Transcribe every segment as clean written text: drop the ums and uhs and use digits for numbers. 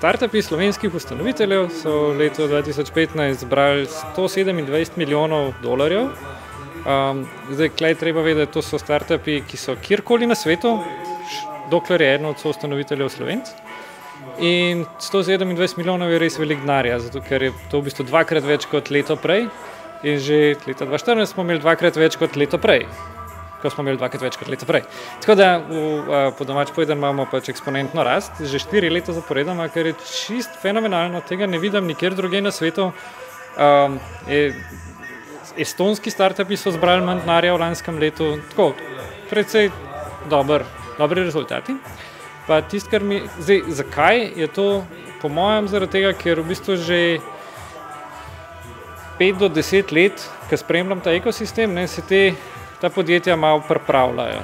Startupi slovenskih ustanoviteljev so v letu 2015 zbrali $127 milijonov. Zdaj, klej treba vedeti, to so startupi, ki so kjerkoli na svetu, dokler je eden od soustanoviteljev Slovenc. In 127 milijonov je res velik denarja, zato ker je to v bistvu dvakrat več kot leto prej. In že leta 2014 smo imeli dvakrat več kot leto prej. Tako da, po domač povedano, imamo pač eksponentno rast, že 4 leta zaporedoma, kar je čist fenomenalno, tega ne vidim nikjer drugje na svetu. Estonski startupi so zbrali manj denarja v lanskem letu, tako, precej dobri rezultati. Pa tisto, zdaj, zakaj je to, po mojem, zaradi tega, ker v bistvu že 5 do 10 let, ko spremljam ta ekosistem, se ta podjetja malo pripravljajo.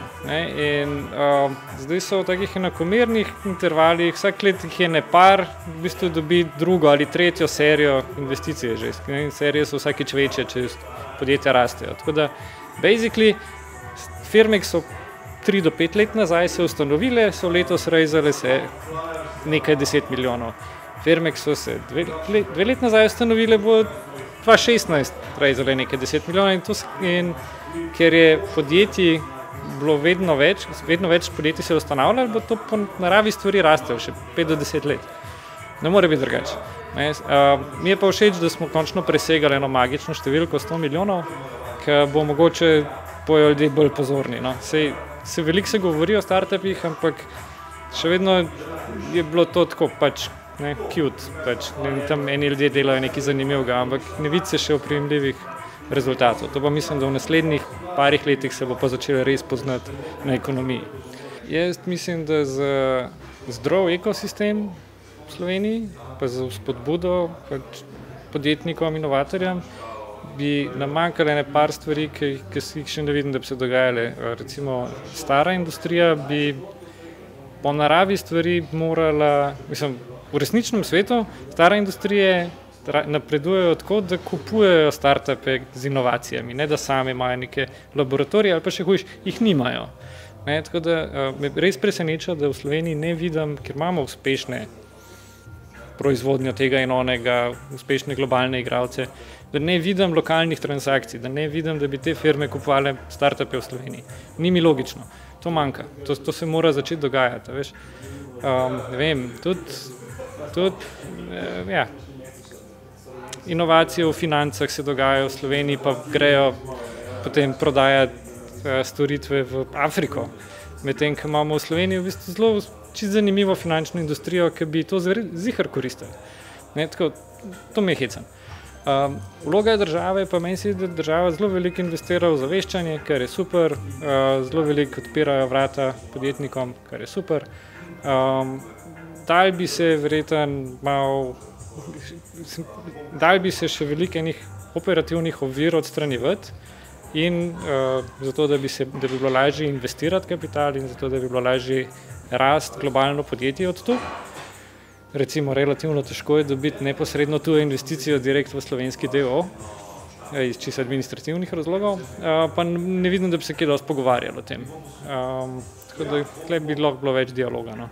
In zdaj so v takih enakomernih intervalih, vsak let jih je nepar, v bistvu dobi drugo ali tretjo serijo investicije že. Serije so vsakič večje, če podjetja rastejo. Tako da, basically, firme, ki so 3 do 5 let nazaj se ustanovile, so letos raizale se nekaj 10 milijonov. Firme, ki so se 2 let nazaj ustanovile, bo 2016 raizale nekaj 10 milijonov in ker je podjetij bilo vedno več podjetij se ustanavljalo, bo to po naravi stvari rastejo še 5 do 10 let. Ne more biti drugače. Mi je pa všeč, da smo končno presegali eno magično številko 100 milijonov, ki bo mogoče bojo ljudje bolj pozorni. Veliko se govori o startupih, ampak še vedno je bilo to tako pač cute, tam eni ljudje delajo nekaj zanimivega, ampak ne vidi se še oprijemljivih rezultatov. To pa mislim, da v naslednjih parih letih se bo pa začelo res poznati na ekonomiji. Jaz mislim, da za zdrav ekosistem v Sloveniji, pa za spodbudo podjetnikom, inovatorjem, bi nam manjkalo par stvari, ki jih še ne vidim, da bi se dogajale. Recimo, stara industrija bi po naravi stvari morala, v resničnem svetu, stara industrije napredujejo tako, da kupujejo startupe z inovacijami, ne da sami imajo neke laboratorije ali pa še hujš, jih nimajo. Tako da me res preseneča, da v Sloveniji ne vidim, ker imamo uspešne proizvodnjo tega in onega, uspešne globalne igralce, da ne vidim lokalnih transakcij, da ne vidim, da bi te firme kupovale startupe v Sloveniji. Ni mi logično. To manjka. To se mora začeti dogajati, veš. Ne vem, tudi inovacije v financah se dogajajo v Sloveniji, pa grejo potem prodajati storitve v Afriko. Medtem, ko imamo v Sloveniji v bistvu zelo čisto zanimivo finančno industrijo, ki bi to ziher koristili. To me je hecam. Vloga države pa meni se, da država zelo veliko investira v zaveščanje, kar je super, zelo veliko odpirajo vrata podjetnikom, kar je super. Dal bi se verjetno še veliko enih operativnih ovir odstranjevati in zato, da bi bilo lažje investirati kapital in zato, da bi bilo lažje rast globalno podjetje od tu. Recimo, relativno težko je dobiti neposredno tujo investicijo direkt v slovenski DO, iz čisto administrativnih razlogov, pa ne vidim, da bi se kaj dosti pogovarjali o tem. Tako da tukaj bi lahko bilo več dialoga.